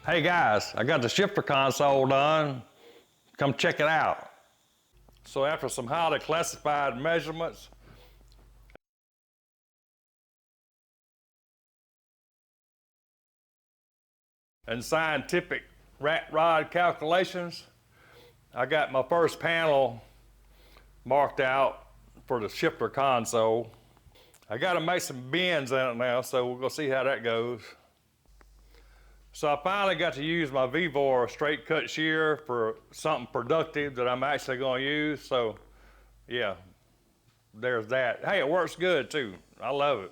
Hey guys, I got the shifter console done. Come check it out. So after some highly classified measurements, and scientific rat rod calculations, I got my first panel marked out for the shifter console. I got to make some bends in it now, so we're going to see how that goes. So I finally got to use my V-Vor straight cut shear for something productive that I'm actually going to use. So yeah, there's that. Hey, it works good too. I love it.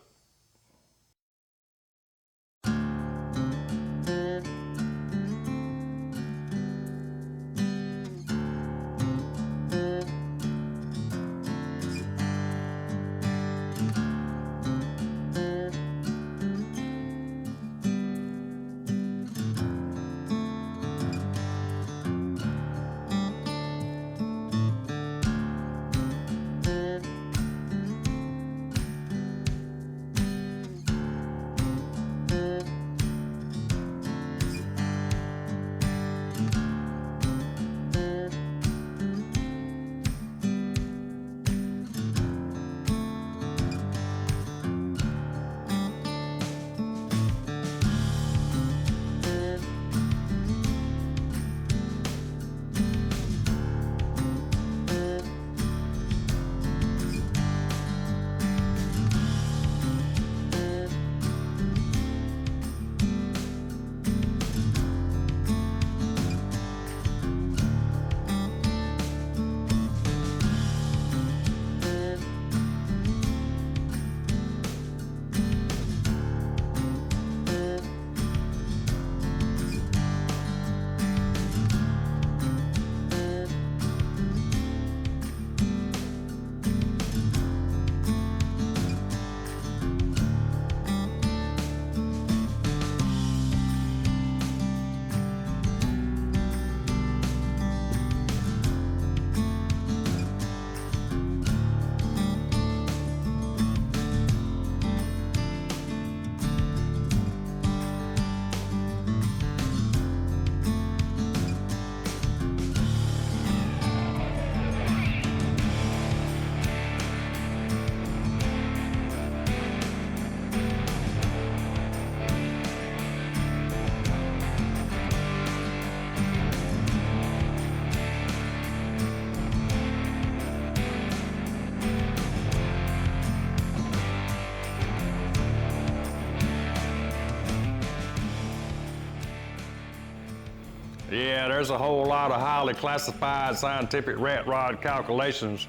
Yeah, there's a whole lot of highly classified scientific rat rod calculations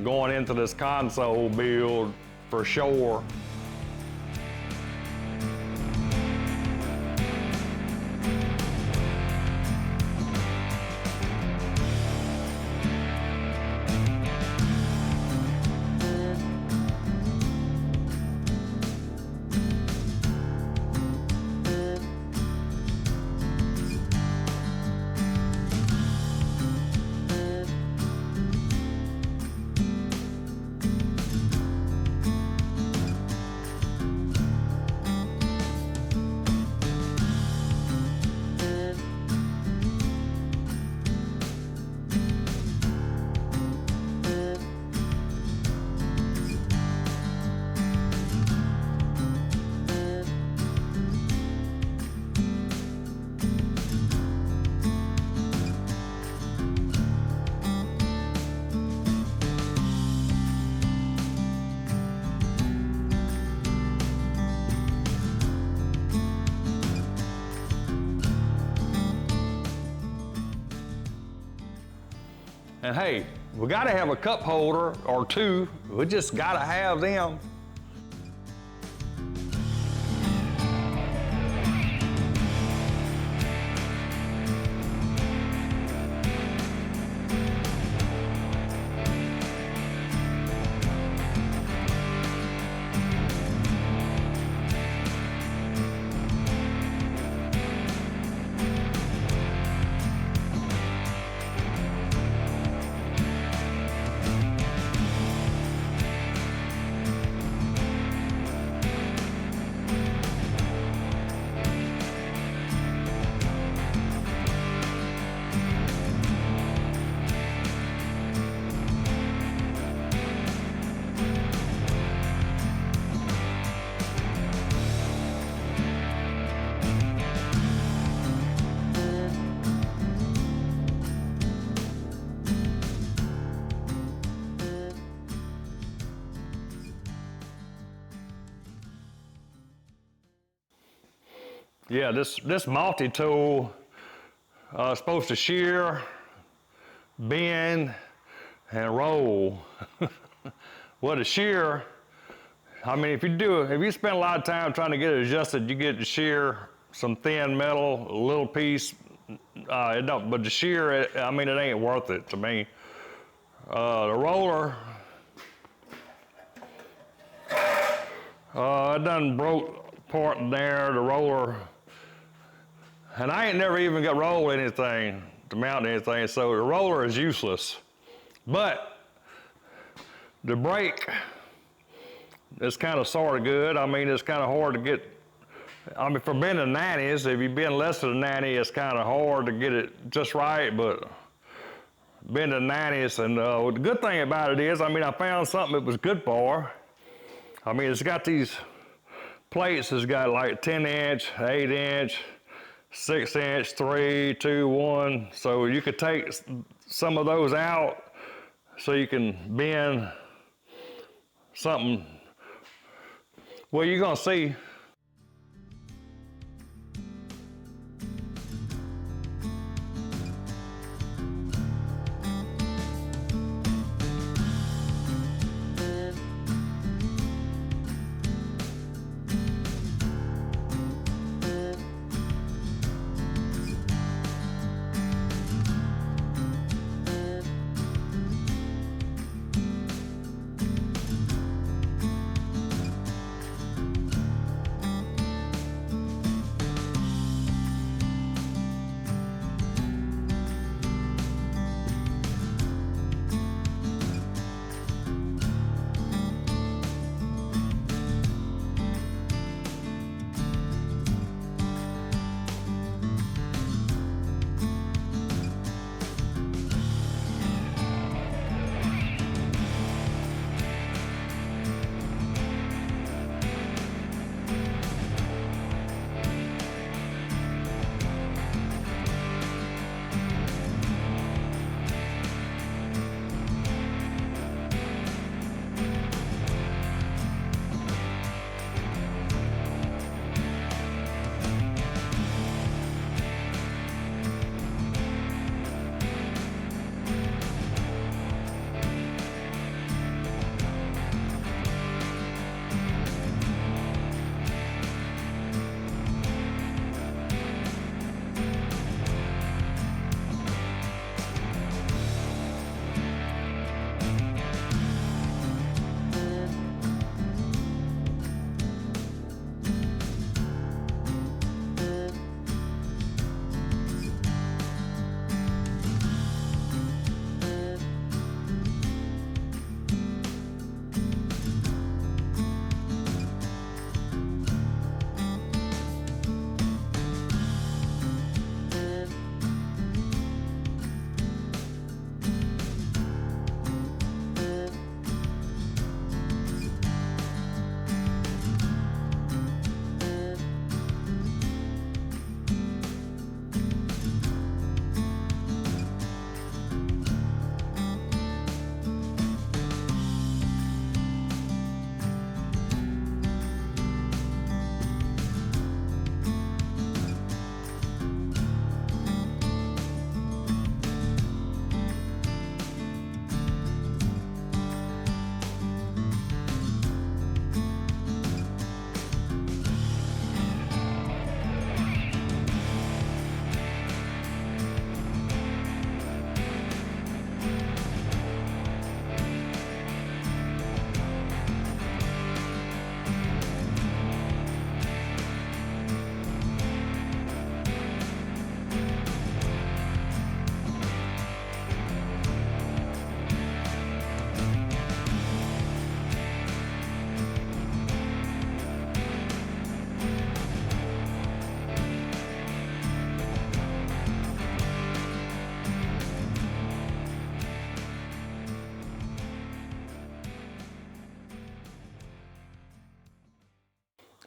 going into this console build for sure. And hey, we gotta have a cup holder or two. We just gotta have them. Yeah, this multi-tool is supposed to shear, bend, and roll. Well, the shear, I mean, if you spend a lot of time trying to get it adjusted, you get to shear some thin metal, a little piece. But the shear, I mean, it ain't worth it to me. The roller, it done broke part in there, the roller. And I ain't never even got rolled anything to mount anything, so the roller is useless. But the brake is kind of sort of good. I mean, it's kind of hard to get. I mean, for bending 90s, if you bend less than 90, it's kind of hard to get it just right, but bending 90s, and the good thing about it is, I mean, I found something it was good for. I mean, it's got these plates, it's got like 10-inch, 8-inch, 6-inch, 3, 2, 1. So you could take some of those out so you can bend something. Well, you're gonna see.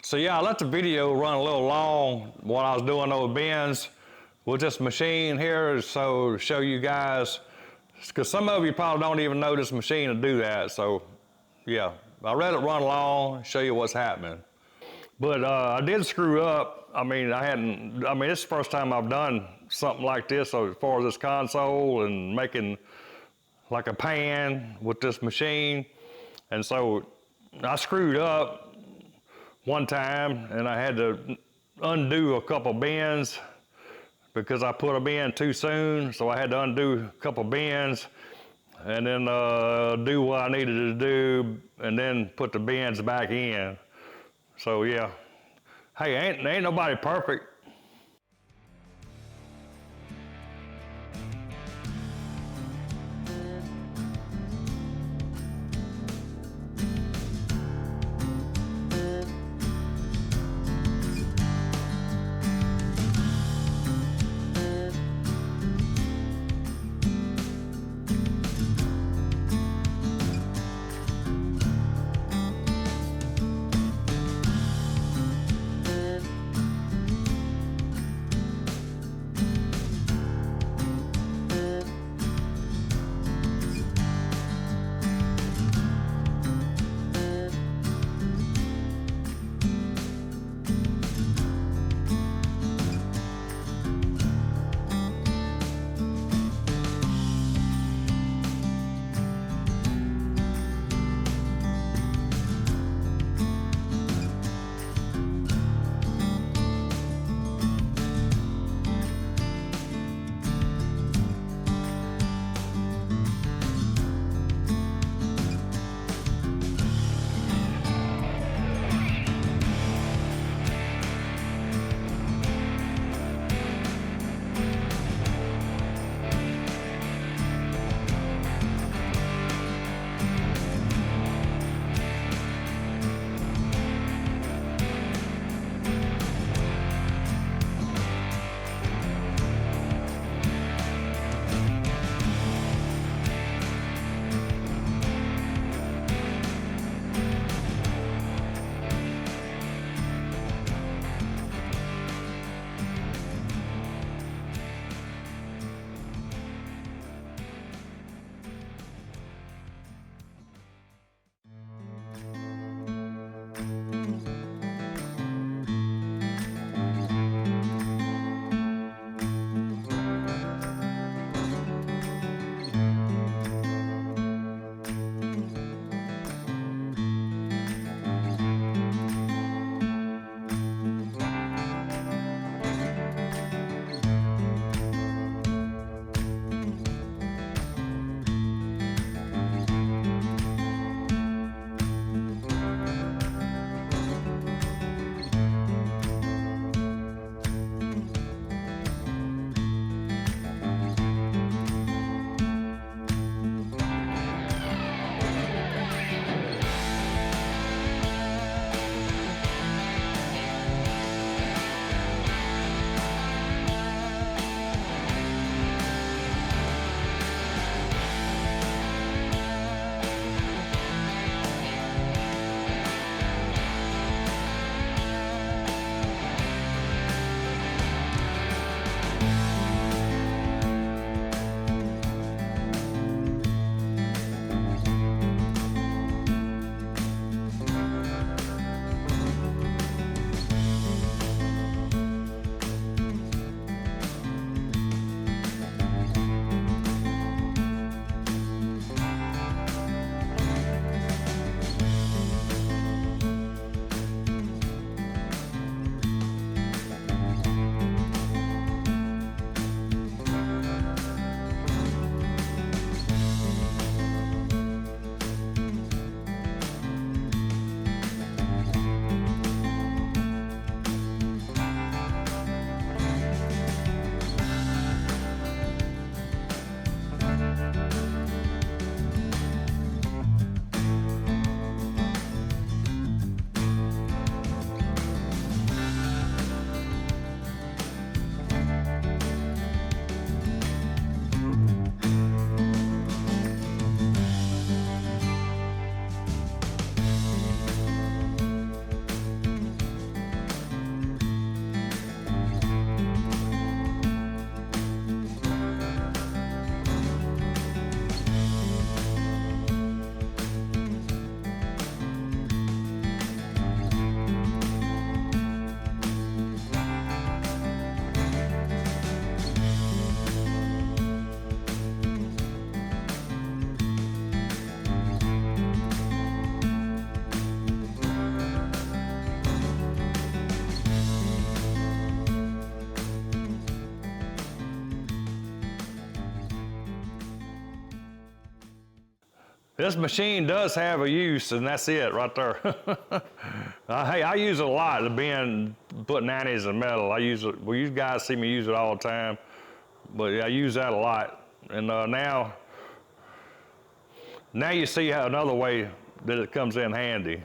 So yeah, I let the video run a little long while I was doing those bends with this machine here, so to show you guys, because some of you probably don't even know this machine to do that. So yeah, I let it run long, show you what's happening. But I did screw up I mean, it's the first time I've done something like this, so as far as this console and making like a pan with this machine. And so I screwed up one time and I had to undo a couple bends because I put them in too soon. So I had to undo a couple bends and then do what I needed to do and then put the bends back in. So yeah, hey, ain't nobody perfect. This machine does have a use, and that's it right there. Hey, I use it a lot, putting anties in metal. I use it, well, you guys see me use it all the time, but I use that a lot. And now you see how another way that it comes in handy.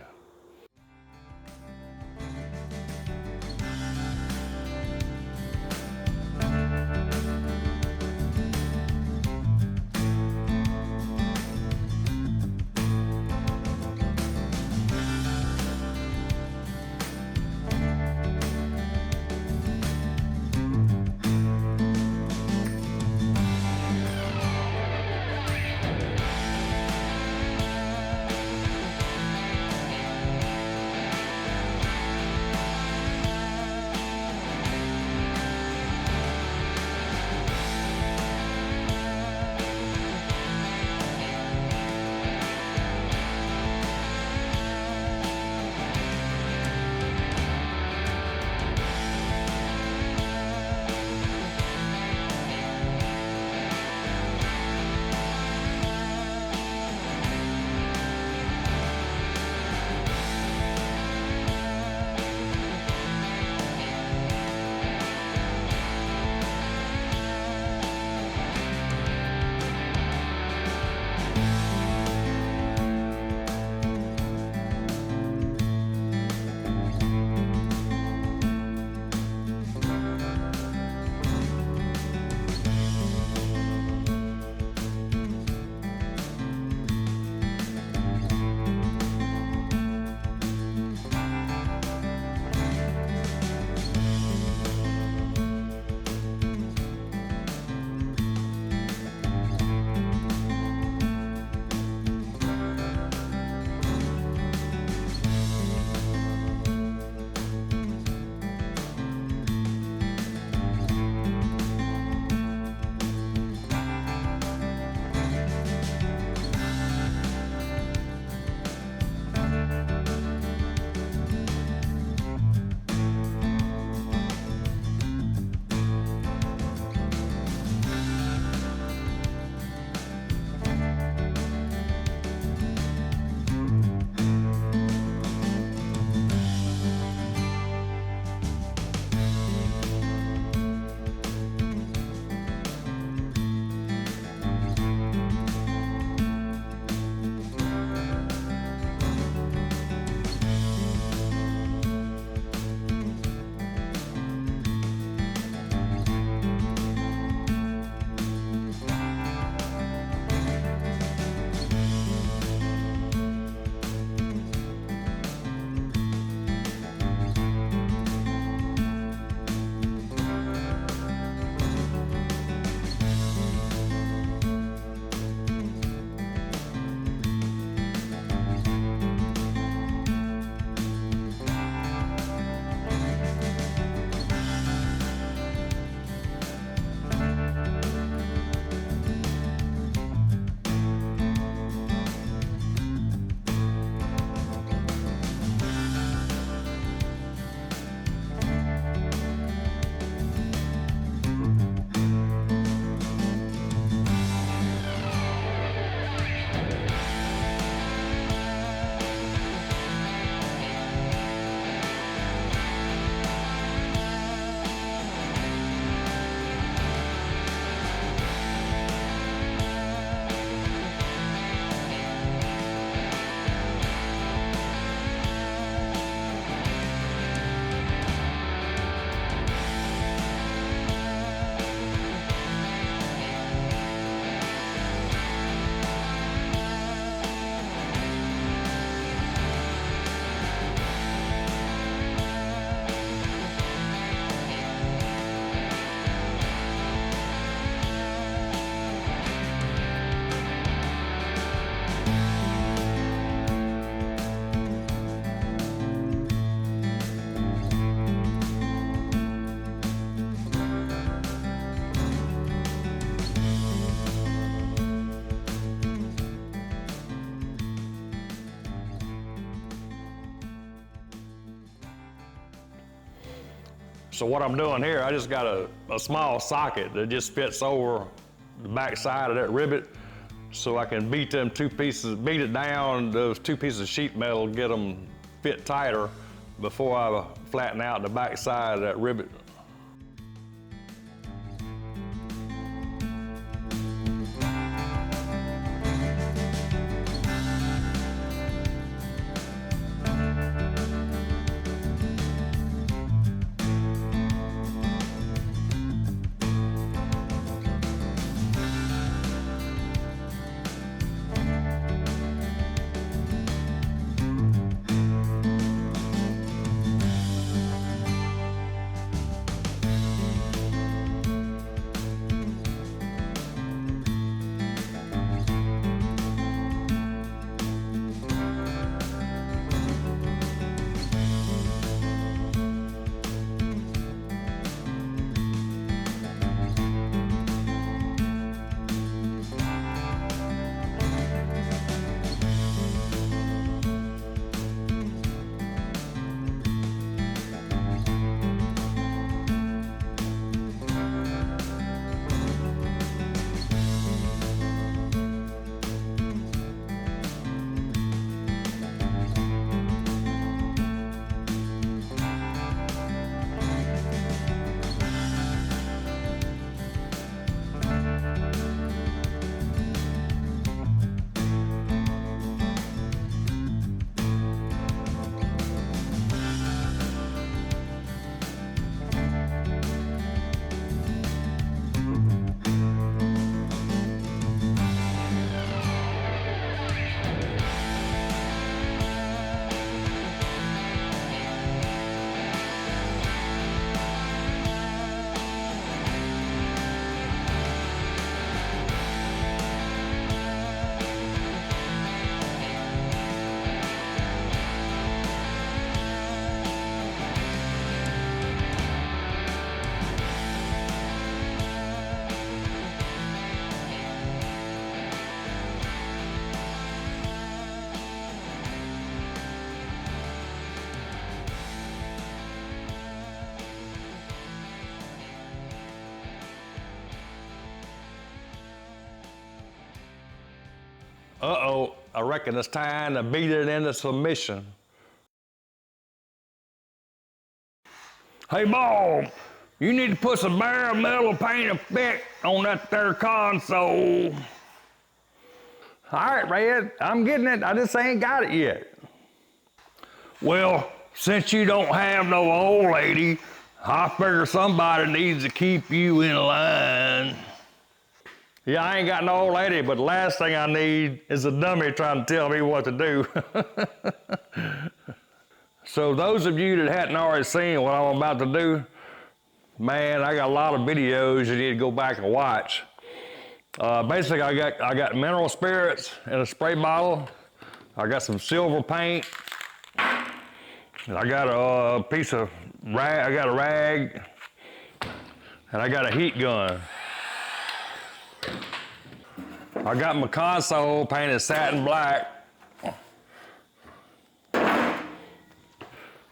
So what I'm doing here, I just got a small socket that just fits over the back side of that rivet. so I can beat them two pieces, beat it down, those two pieces of sheet metal, get them fit tighter before I flatten out the back side of that rivet. Uh-oh, I reckon it's time to beat it into submission. Hey, Bob, you need to put some bare metal paint effect on that there console. All right, Red, I'm getting it. I just ain't got it yet. Well, since you don't have no old lady, I figure somebody needs to keep you in line. Yeah, I ain't got no old lady, but the last thing I need is a dummy trying to tell me what to do. So those of you that hadn't already seen what I'm about to do, man, I got a lot of videos you need to go back and watch. Basically, I got mineral spirits in a spray bottle. I got some silver paint. And I got a piece of rag, I got a rag, and I got a heat gun. I got my console painted satin black.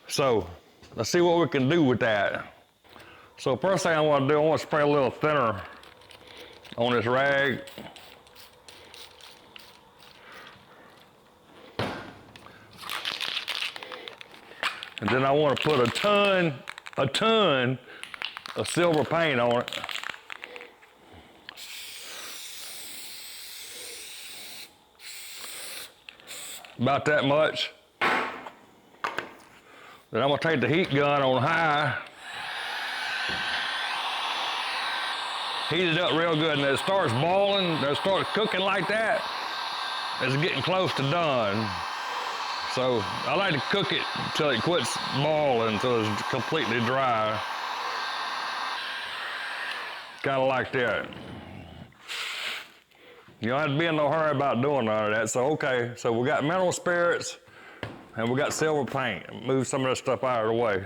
So let's see what we can do with that. So first thing I want to do, I want to spray a little thinner on this rag. And then I want to put a ton of silver paint on it. About that much. Then I'm gonna take the heat gun on high, heat it up real good, and it starts boiling, it starts cooking like that, it's getting close to done. So I like to cook it until it quits boiling, until it's completely dry. Kind of like that. You don't have to be in no hurry about doing none of that. So, okay, so we got mineral spirits and we got silver paint. Move some of this stuff out of the way.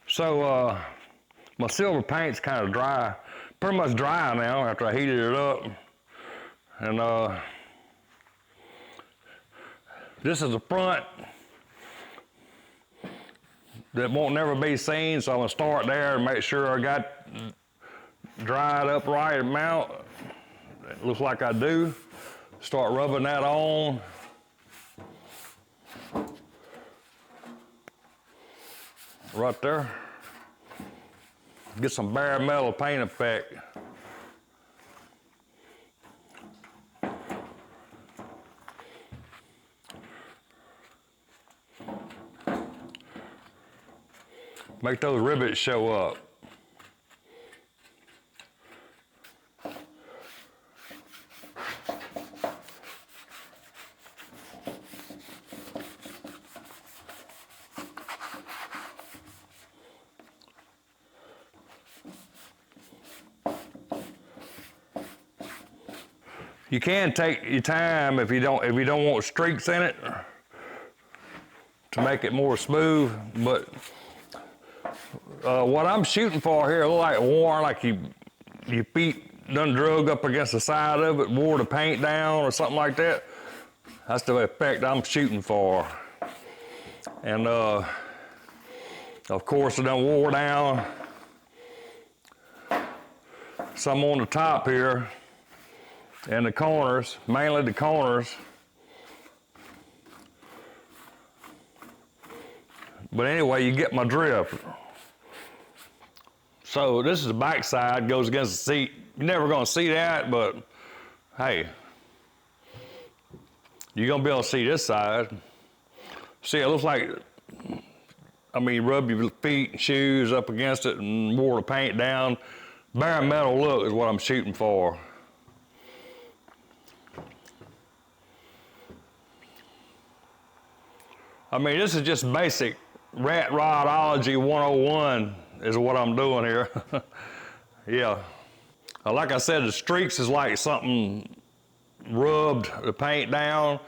So, my silver paint's kind of dry, pretty much dry now after I heated it up. And this is the front that won't never be seen, so I'm gonna start there and make sure I got dried up right amount. It looks like I do. Start rubbing that on. Right there. Get some bare metal paint effect. Make those rivets show up. You can take your time if you don't want streaks in it to make it more smooth, but what I'm shooting for here look like worn, like your feet done drug up against the side of it, wore the paint down or something like that. That's the effect I'm shooting for. And of course it done wore down. Some on the top here and the corners, mainly the corners. But anyway, you get my drift. So this is the back side, goes against the seat. You're never gonna see that, but hey, you're gonna be able to see this side. See, it looks like, rub your feet and shoes up against it and wore the paint down. Bare metal look is what I'm shooting for. This is just basic rat rodology 101 is what I'm doing here. Yeah. Like I said, the streaks is like something rubbed the paint down.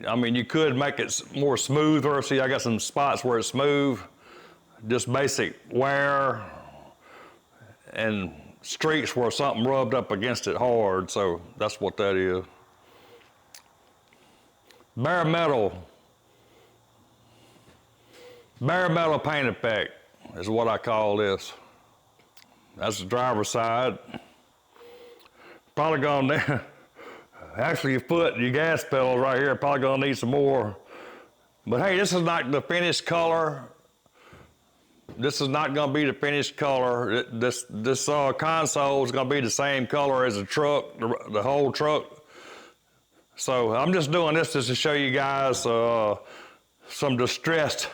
You could make it more smoother. See, I got some spots where it's smooth. Just basic wear and streaks where something rubbed up against it hard. So that's what that is. Bare metal paint effect is what I call this. That's the driver's side. Probably gonna, actually your foot, your gas pedal right here, probably gonna need some more. But hey, this is not the finished color. This is not gonna be the finished color. This console is gonna be the same color as the truck, the whole truck. So I'm just doing this just to show you guys some distressed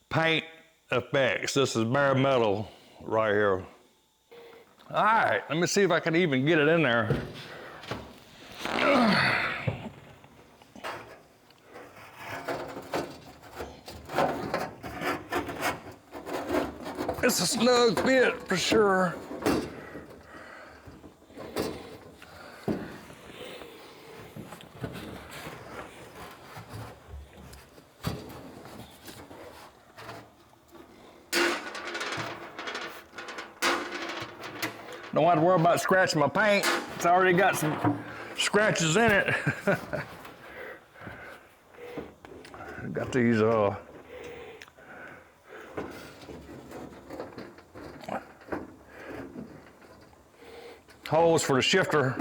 paint effects. This is bare metal right here. All right, let me see if I can even get it in there. It's a snug fit for sure. Don't have to worry about scratching my paint. It's already got some scratches in it. Got these holes for the shifter.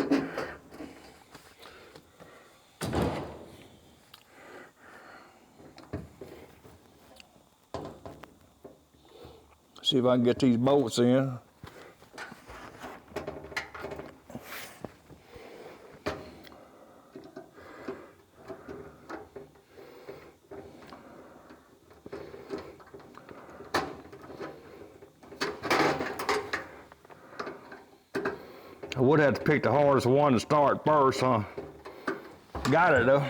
See if I can get these bolts in. I would have to pick the hardest one to start first, huh? Got it though.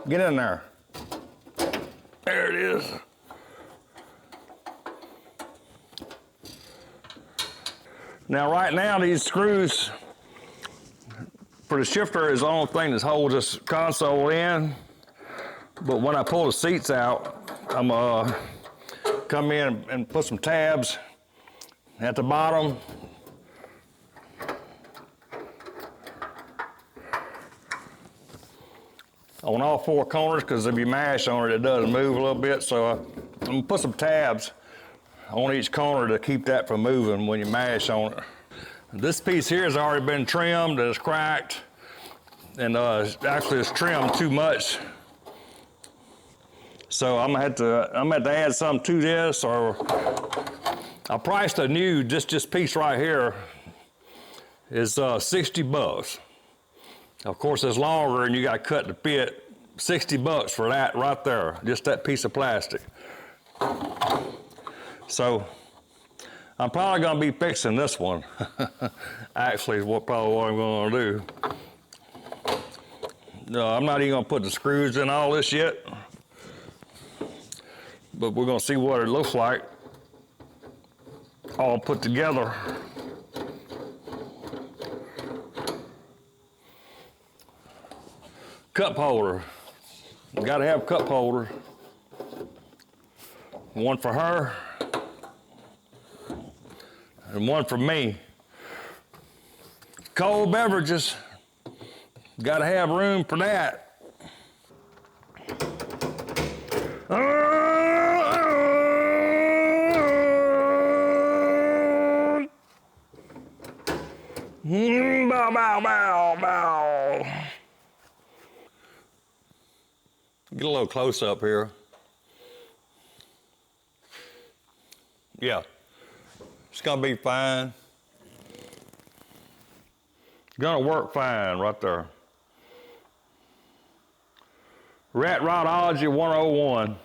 Get in there. There it is. Now, right now, these screws for the shifter is the only thing that holds this console in. But when I pull the seats out, I'm come in and put some tabs at the bottom on all four corners, because if you mash on it, it does move a little bit. So I'm gonna put some tabs on each corner to keep that from moving when you mash on it. This piece here has already been trimmed and it's cracked, and actually it's trimmed too much. So I'm gonna have to add something to this, or I priced a new, this piece right here is 60 bucks. Of course, it's longer and you got to cut the fit. 60 bucks for that right there, just that piece of plastic. So I'm probably gonna be fixing this one. Actually, is probably what I'm gonna do. No, I'm not even gonna put the screws in all this yet, but we're gonna see what it looks like all put together. Cup holder. You gotta have a cup holder. One for her and one for me. Cold beverages, gotta have room for that. Bow, bow, bow, bow. Get a little close up here. Yeah, it's gonna be fine. Gonna work fine right there. Rat Rodology 101.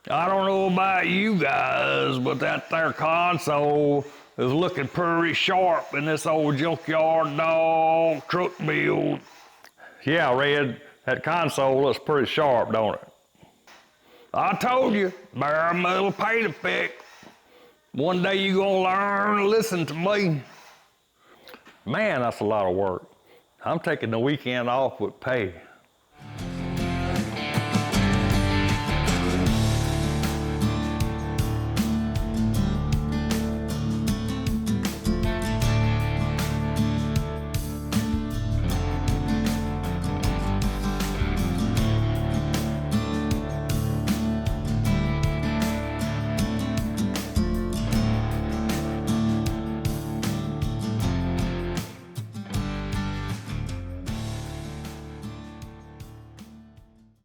I don't know about you guys, but that there console is looking pretty sharp in this old junkyard dog truck build. Yeah, Red, that console looks pretty sharp, don't it? I told you, bare metal paint effect. One day you gonna learn to listen to me. Man, that's a lot of work. I'm taking the weekend off with pay.